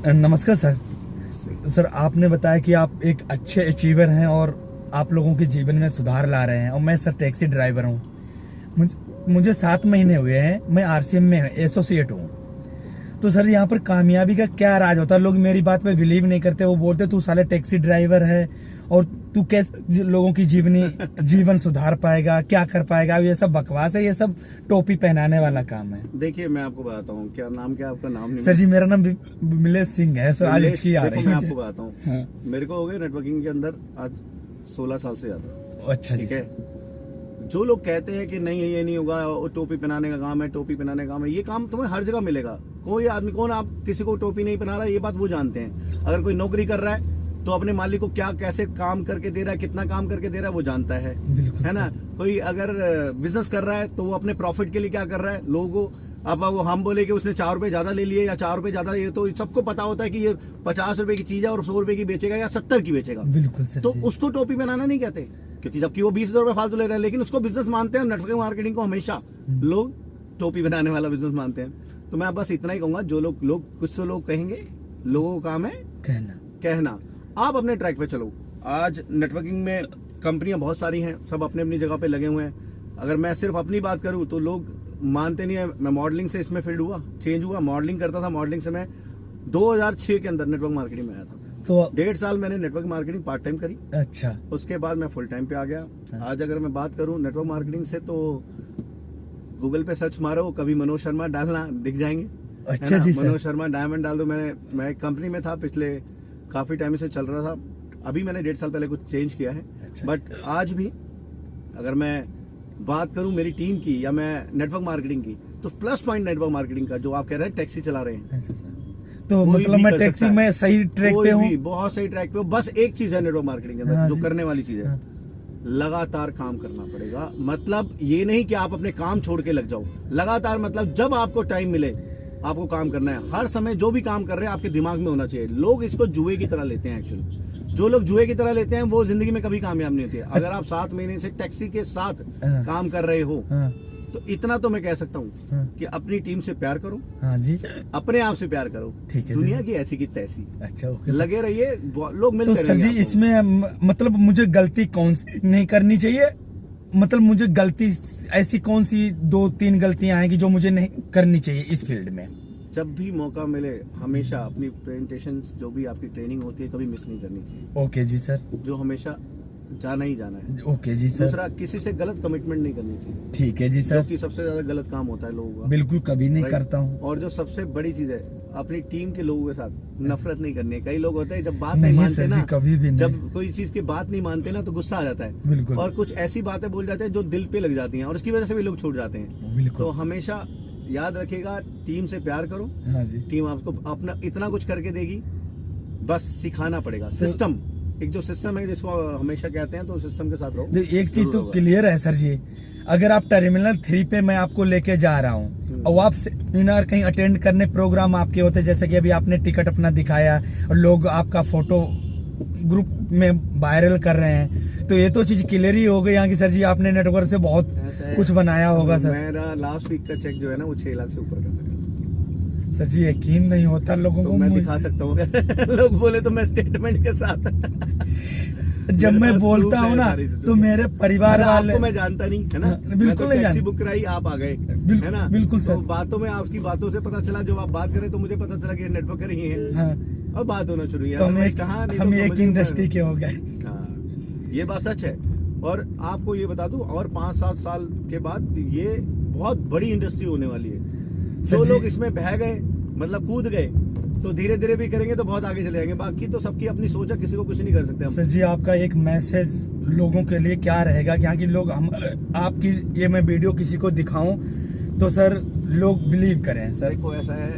नमस्कार sir. Sir आपने बताया कि आप एक अच्छे अचीवर हैं और आप लोगों के जीवन में सुधार ला रहे हैं, और मैं सर टैक्सी ड्राइवर हूँ। मुझे 7 महीने हुए हैं, मैं आरसीएम में एसोसिएट हूँ। तो सर यहाँ पर कामयाबी का क्या राज होता है? लोग मेरी बात पे बिलीव नहीं करते, वो बोलते तू साले टैक्सी ड्राइवर है और तू कैसे लोगों की जीवन सुधार पाएगा, क्या कर पाएगा? ये सब बकवास है, ये सब टोपी पहनाने वाला काम है। देखिए मैं आपको बताता हूँ, क्या नाम, क्या आपका नाम? नहीं सर जी मेरा नाम मिलेश सिंह है सर। आज की आ रही है। मैं आपको बताता हूँ, हाँ। मेरे को हो गए नेटवर्किंग के अंदर आज 16 साल से ज्यादा। अच्छा ठीक है। जो लोग कहते हैं कि नहीं ये नहीं होगा, टोपी पहनाने का काम है, टोपी पहनाने का काम है, ये काम तुम्हें हर जगह मिलेगा। कोई आदमी, कौन आप किसी को टोपी नहीं पहना रहा है, ये बात वो जानते हैं। अगर कोई नौकरी कर रहा है तो अपने मालिक को क्या कैसे काम करके दे रहा है, कितना काम करके दे रहा है, वो जानता है ना। कोई अगर बिजनेस कर रहा है तो वो अपने प्रॉफिट के लिए क्या कर रहा है, लोगों को अब वो हम बोले कि उसने 4 रुपए ज्यादा ले लिए या 4 रुपए ज्यादा, ये तो सबको पता होता है कि ये 50 रुपए की चीज है और 100 रुपए की बेचेगा या 70 की बेचेगा। बिल्कुल सर। तो उसको टोपी पहनाना नहीं कहते, क्योंकि जबकि वो 20,000 रुपए फालतू ले रहा है, लेकिन उसको बिजनेस मानते हैं। नेटवर्किंग मार्केटिंग को हमेशा लोग टोपी बनाने वाला बिजनेस मानते हैं। तो मैं बस इतना ही कहूंगा, जो लोग कुछ तो लोग कहेंगे, लोगों का काम है कहना। आप अपने ट्रैक पे चलो। आज नेटवर्किंग में कंपनियां बहुत सारी हैं, सब अपने अपनी जगह पे लगे हुए हैं। अगर मैं सिर्फ अपनी बात करूं तो लोग मानते नहीं है। मैं मॉडलिंग से इसमें फील्ड हुआ, चेंज हुआ। मॉडलिंग करता था, मॉडलिंग से मैं 2006 के अंदर नेटवर्क मार्केटिंग में आया था। तो 1.5 साल मैंने नेटवर्क मार्केटिंग पार्ट टाइम करी। अच्छा। उसके बाद मैं फुल टाइम पे आ गया। आज अगर मैं बात करूं नेटवर्क मार्केटिंग से, तो गूगल पे सर्च मारो, कभी मनोज शर्मा डालना, दिख जाएंगे। अच्छा जी सर। मनोज शर्मा डायमंड डाल दो। मैं एक कंपनी में था, पिछले काफी टाइम से चल रहा था। अभी मैंने 1.5 साल पहले कुछ चेंज किया है। अच्छा। बट आज भी अगर मैं बात करूं मेरी टीम की या मैं नेटवर्क मार्केटिंग की, तो प्लस पॉइंट नेटवर्क मार्केटिंग का, जो आप कह रहे हैं टैक्सी चला रहे हैं, तो मतलब मैं टैक्सी में सही ट्रैक पे हूँ, बहुत सही ट्रैक पे हूँ। बस एक चीज है नेटवर्क मार्केटिंग के अंदर, जो करने वाली चीज है, लगातार काम करना पड़ेगा। मतलब ये नहीं कि आप अपने काम छोड़ के लग जाओ। लगातार मतलब जब आपको टाइम मिले आपको काम करना है। हर समय जो भी काम कर रहे हैं आपके दिमाग में होना चाहिए। लोग इसको जुए की तरह लेते हैं। एक्चुअली जो लोग जुए की तरह लेते हैं वो जिंदगी में कभी कामयाब नहीं होते। अगर आप 7 महीने से टैक्सी के साथ काम कर रहे हो, तो इतना तो मैं कह सकता हूँ कि अपनी टीम से प्यार करो। हाँ जी। अपने आप से प्यार करो। ठीक है। दुनिया की ऐसी की तैसी। अच्छा, ओके। लगे रहिए, लोग मिलते रहेंगे। तो सर जी इसमें मतलब मुझे गलती कौन सी नहीं करनी चाहिए? मतलब मुझे गलती ऐसी कौन सी 2-3 गलतियां आएंगी जो मुझे नहीं करनी चाहिए इस फील्ड में? जब भी मौका मिले हमेशा अपनी प्रेजेंटेशन, जो भी आपकी ट्रेनिंग होती है, कभी मिस नहीं करनी चाहिए। ओके जी सर। जो हमेशा जाना ही जाना है। ओके जी सर। दूसरा, किसी से गलत कमिटमेंट नहीं करनी चाहिए। ठीक है जी सर। क्योंकि सबसे ज्यादा गलत काम होता है लोगों का। बिल्कुल कभी नहीं करता हूँ। और जो सबसे बड़ी चीज है, अपनी टीम के लोगों के साथ नफरत नहीं करनी है। कई लोग होते हैं जब बात नहीं मानते ना, कभी भी नहीं। जब कोई चीज की बात नहीं मानते ना, तो गुस्सा आ जाता है। बिल्कुल। और कुछ ऐसी बातें बोल जाते हैं जो दिल पे लग जाती हैं, और उसकी वजह से भी लोग छूट जाते हैं। तो हमेशा याद रखिएगा, टीम से प्यार करो। हाँ जी। टीम आपको अपना इतना कुछ करके देगी, बस सिखाना पड़ेगा। सिस्टम, एक जो सिस्टम है जिसको हमेशा कहते हैं, तो सिस्टम के साथ रहो। एक चीज तो क्लियर है सर जी, अगर आप टर्मिनल 3 पे मैं आपको लेके जा रहा हूँ और आप सेमिनार कहीं अटेंड करने, प्रोग्राम आपके होते, जैसे कि अभी आपने टिकट अपना दिखाया और लोग आपका फोटो ग्रुप में वायरल कर रहे हैं, तो ये तो चीज क्लियर ही हो गई यहाँ की सर जी, आपने नेटवर्क से बहुत कुछ बनाया होगा सर। मेरा लास्ट वीक का चेक जो है ना, वो 6 लाख से ऊपर का था सर जी। यकीन नहीं होता लोगों को। मैं दिखा सकता हूँ लोग बोले तो मैं स्टेटमेंट के साथ जब मैं बोलता हूँ ना, तो मेरे परिवार वाले, मैं जानता नहीं है ना, बिल्कुल नहीं जानता। बुक कराई, आप आ गए, है ना। बिल्कुल सर। तो बातों में, आपकी बातों से पता चला, जब आप बात करें तो मुझे पता चला कि नेटवर्कर ही है। अब बात होना शुरू हुई। हम एक इंडस्ट्री के हो गए। ये बात सच है। और आपको ये बता दूं, और 5-7 साल के बाद ये बहुत बड़ी इंडस्ट्री होने वाली है। जो लोग इसमें बह गए, मतलब कूद गए, तो धीरे धीरे भी करेंगे तो बहुत आगे चले जाएंगे। बाकी तो सबकी अपनी सोच है, किसी को कुछ नहीं कर सकते हम। सर जी आपका एक मैसेज लोगों के लिए क्या रहेगा? क्या कि लोग आपकी ये मैं वीडियो किसी को दिखाऊं तो सर लोग बिलीव करें? सर देखो ऐसा है,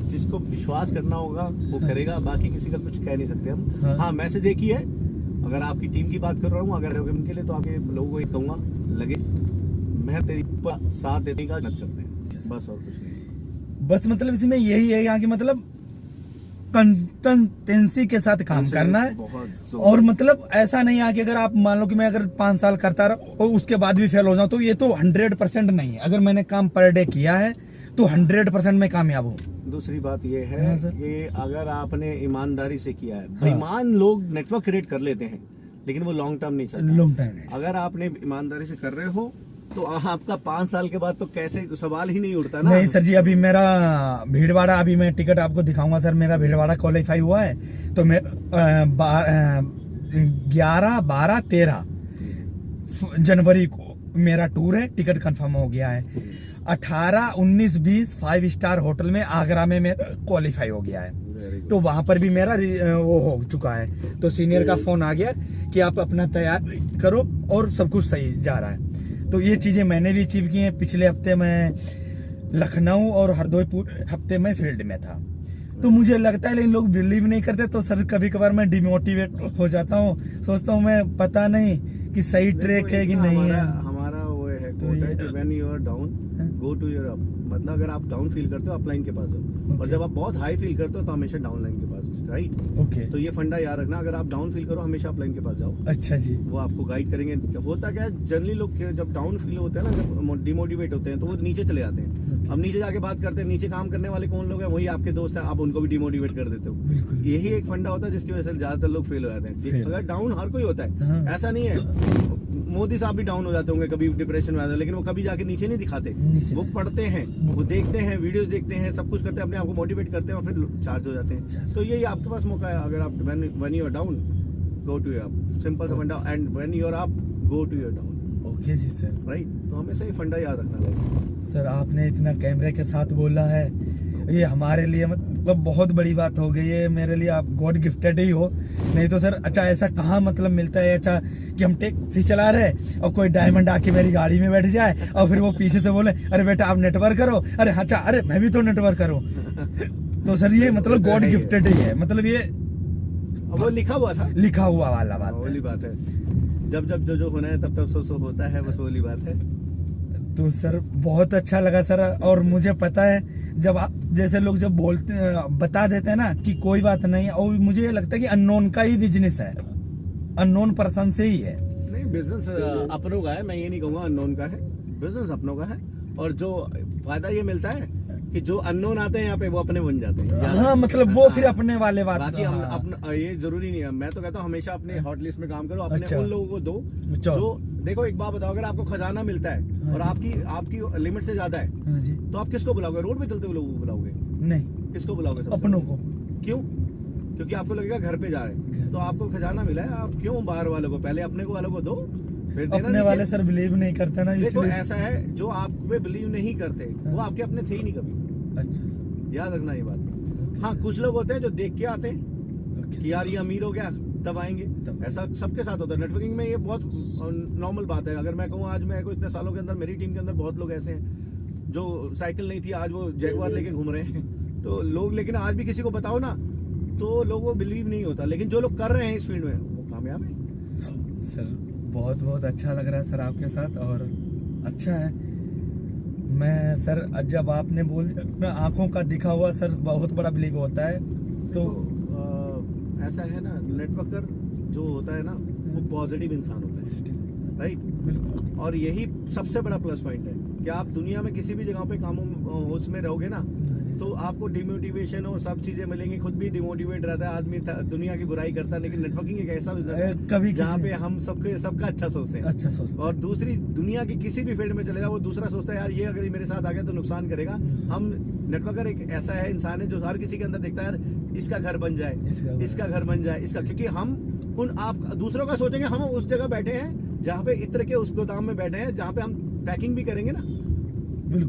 जिसको विश्वास करना होगा वो करेगा, बाकी किसी का कुछ कह नहीं सकते हम। हाँ, मैसेज एक ही है, अगर आपकी टीम की बात कर रहा हूँ, अगर उनके लिए, तो आपके लोगों को एक कहूंगा, लगे मैं तेरी साथ देने का मत करते हैं, बस और कुछ नहीं। बस मतलब इसमें यही है यहाँ की, मतलब कंसिस्टेंसी के साथ काम करना है। और मतलब ऐसा नहीं है कि अगर आप मान लो कि मैं अगर 5 साल करता रहा और उसके बाद भी फेल हो जाऊं, तो ये तो 100% नहीं है। अगर मैंने काम पर डे किया है तो 100% मैं कामयाब हूँ। दूसरी बात ये है हाँ, सर। कि अगर आपने ईमानदारी से किया है, बेईमान लोग नेटवर्क क्रिएट कर लेते हैं लेकिन वो लॉन्ग टर्म नहीं चलता। Long time. अगर आपने ईमानदारी से कर रहे हो तो आपका 5 साल के बाद तो कैसे सवाल ही नहीं उठता ना। नहीं सर जी, अभी मेरा भीड़वाड़ा, अभी मैं टिकट आपको दिखाऊंगा सर, मेरा भीड़वाड़ा क्वालिफाई हुआ है। तो मैं 11, 12, 13 जनवरी को मेरा टूर है, टिकट कंफर्म हो गया है। 18, 19, 20 5 स्टार होटल में आगरा में मेरा क्वालिफाई हो गया है। तो वहां पर भी मेरा वो हो चुका है। तो सीनियर का फोन आ गया कि आप अपना तैयार करो और सब कुछ सही जा रहा है। तो ये चीजें मैंने भी अचीव की हैं। पिछले हफ्ते मैं लखनऊ और हरदोई पूरे हफ्ते में फील्ड में था। तो मुझे लगता है, लेकिन लोग बिलीव नहीं करते। तो सर कभी कभार मैं डिमोटिवेट हो जाता हूँ, सोचता हूँ मैं पता नहीं कि सही ट्रैक है कि नहीं है। हमारा वो है तो when you are down go to your up. मतलब अगर आप डाउन फील करते हो अप लाइन के पास जाओ, और जब आप बहुत हाई फील करते हो तो हमेशा डाउन लाइन के पास, राइट। ओके। तो ये फंडा याद रखना, अगर आप डाउन फील करो हमेशा अप लाइन के पास जाओ। अच्छा जी। वो आपको गाइड करेंगे। होता क्या है, जनरली लोग जब डाउन फील होते हैं ना, जब डिमोटिवेट होते हैं तो वो नीचे चले जाते हैं। अब नीचे जाके बात करते हैं, नीचे काम करने वाले कौन लोग हैं, वही आपके दोस्त हैं, आप उनको भी डिमोटिवेट कर देते हो। बिल्कुल। यही एक फंडा होता है जिसकी वजह से ज्यादातर लोग फेल हो जाते हैं। Fail। अगर डाउन हर कोई होता है, हाँ। ऐसा नहीं है। मोदी साहब भी डाउन हो जाते होंगे, कभी डिप्रेशन में आते हैं, लेकिन वो कभी जाके नीचे नहीं दिखाते। नीचे वो पढ़ते हैं, वो देखते हैं, वीडियोस देखते हैं, सब कुछ करते हैं, अपने आप को मोटिवेट करते हैं और फिर चार्ज हो जाते हैं। तो यही आपके पास मौका है। अगर आप when you are down go to your up, simple सा फंडा, and when you are up go to your down. Okay जी सर। राइट। तो हमेशा ये फंडा याद रखना है। सर आपने इतना कैमरे के साथ बोला है, ये हमारे लिए मतलब बहुत बड़ी बात हो गई है। मेरे लिए आप गॉड गिफ्टेड ही हो। नहीं तो सर अच्छा ऐसा कहाँ मतलब मिलता है अच्छा कि हम टैक्सी चला रहे और कोई डायमंड आके मेरी गाड़ी में बैठ जाए और फिर वो पीछे से बोले अरे बेटा आप नेटवर्क करो, अरे अच्छा अरे मैं भी तो नेटवर्क करूँ। तो सर ये मतलब गॉड गिफ्टेड ही है। मतलब ये वो लिखा हुआ था, लिखा हुआ वाला बात वही है। बात है। जब जब जो होना है तब तब सो होता है, बस वही बात है। तो सर बहुत अच्छा लगा सर। और मुझे पता है जब आप जैसे लोग जब बोलते बता देते हैं ना कि कोई बात नहीं, और मुझे ये लगता है कि अननोन का ही बिजनेस है, अननोन पर्सन से ही है। नहीं, बिजनेस अपनों का है, मैं ये नहीं कहूँगा अननोन का है। बिजनेस अपनों का है, और जो फायदा ये मिलता है कि जो अननोन आते हैं यहाँ पे वो अपने बन जाते हैं। हाँ मतलब वो फिर अपने वाले बात। बाकी हम हाँ। अपना ये जरूरी नहीं है। मैं तो कहता हूँ हमेशा अपने हॉट लिस्ट में काम करो, अपने अच्छा। उन लोगों को दो अच्छा। जो, देखो एक बात बताओ, अगर आपको खजाना मिलता है और आपकी लिमिट से ज्यादा है, हाँ जी। तो आप किसको बुलाओगे? रोड पे चलते हुए लोगों को बुलाओगे? नहीं, किसको बुलाओगे? सबसे अपनों को। क्यों? क्योंकि आपको लगेगा घर पे जा रहे हैं, तो आपको खजाना मिला है, आप क्यों बाहर वालों को? पहले अपने को वालों को दो, फिर देना अपने नीचे। वाले सर बिलीव नहीं करते ना, देखो इसलिए। ऐसा है, जो आप पे बिलीव नहीं करते वो आपके अपने थे ही नहीं कभी। अच्छा सर। याद रखना ये बात। हाँ, कुछ लोग होते हैं जो देख के आते हैं कि यार ये अमीर हो गया तब आएंगे। तब। ऐसा सबके साथ होता है। नेटवर्किंग में ये बहुत नॉर्मल बात है। अगर मैं कहूँ आज मेरे को इतने सालों के अंदर, मेरी टीम के अंदर बहुत लोग ऐसे हैं जो साइकिल नहीं थी, आज वो जैगवार लेके घूम रहे हैं। तो लोग, लेकिन आज भी किसी को बताओ ना तो लोगों को बिलीव नहीं होता, लेकिन जो लोग कर रहे हैं इस फील्ड में वो कामयाब है। सर बहुत बहुत अच्छा लग रहा है सर आपके साथ, और अच्छा है। मैं सर जब आपने बोल आंखों का दिखा हुआ सर बहुत बड़ा बिलीव होता है। तो ऐसा है ना, नेटवर्कर जो होता है ना वो पॉजिटिव इंसान होता है, राइट। बिल्कुल। और यही सबसे बड़ा प्लस पॉइंट है कि आप दुनिया में किसी भी जगह पे कामों होश में रहोगे ना, तो आपको डिमोटिवेशन और सब चीजें मिलेंगी। खुद भी डिमोटिवेट रहता है आदमी, दुनिया की बुराई करता है, लेकिन नेटवर्किंग एक ऐसा बिजनेस है कभी जहाँ किसी- पे हम सबका अच्छा सोचते हैं। अच्छा सोचते और दूसरी दुनिया की किसी भी फील्ड में चले जाओ, वो दूसरा सोचता है यार ये अगर मेरे साथ आ गया तो नुकसान करेगा। हम नेटवर्कर एक ऐसा है इंसान है जो हर किसी के अंदर देखता है यार इसका घर बन जाए, इसका घर बन जाए, इसका, क्योंकि हम आप दूसरों का सोचेंगे। हम उस जगह बैठे हैं जहाँ पे इत्र के उस गोदाम में बैठे हैं जहाँ पे हम पैकिंग भी करेंगे ना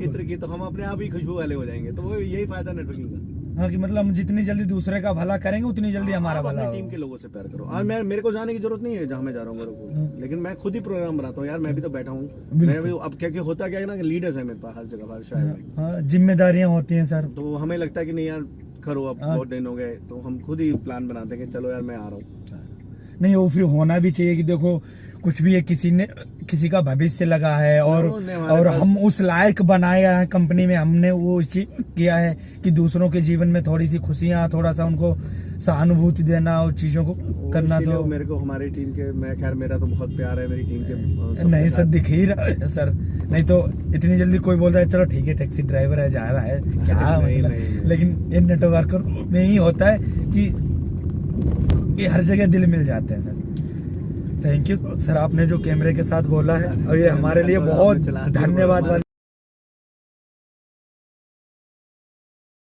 इत्र की, तो हम अपने आप ही खुशबू वाले हो जाएंगे। तो वो यही फायदा नेटवर्किंग का। हाँ कि मतलब हम जितनी जल्दी दूसरे का भला करेंगे उतनी जल्दी हमारा आप भला अपनी टीम के लोगों से प्यार करो। आज मेरे को जाने की जरूरत नहीं है जहाँ मैं जा रहा हूँ मेरे को, लेकिन मैं खुद ही प्रोग्राम बनाता हूँ यार। मैं भी तो बैठा हूँ, मैं भी अब क्या होता क्या है ना कि लीडर्स है मेरे पास हर जगह, हर शहर में। हाँ जिम्मेदारियां होती हैं सर। तो हमें लगता है कि नहीं यार करो, अब बहुत दिन हो गए, तो हम खुद ही प्लान बनाते हैं कि चलो यार मैं आ रहा हूँ। नहीं वो फिर होना भी चाहिए कि देखो कुछ भी है, किसी का भविष्य लगा है और हम उस लायक बनाया है कंपनी में, हमने वो चीज किया है कि दूसरों के जीवन में थोड़ी सी खुशियां, थोड़ा सा उनको सहानुभूति देना और चीजों को करना। तो मेरे को हमारी टीम के, मैं खैर मेरा तो बहुत प्यार है मेरी टीम के। नहीं सर, दिख ही रहा है सर, नहीं तो इतनी जल्दी कोई बोल रहा है चलो ठीक है टैक्सी ड्राइवर है जा रहा है क्या मतलब। लेकिन ये नेटवर्कर में ही होता है कि ये हर जगह दिल मिल जाते हैं सर। थैंक यू सर, आपने जो कैमरे के साथ बोला है और ये हमारे लिए बहुत धन्यवाद वाली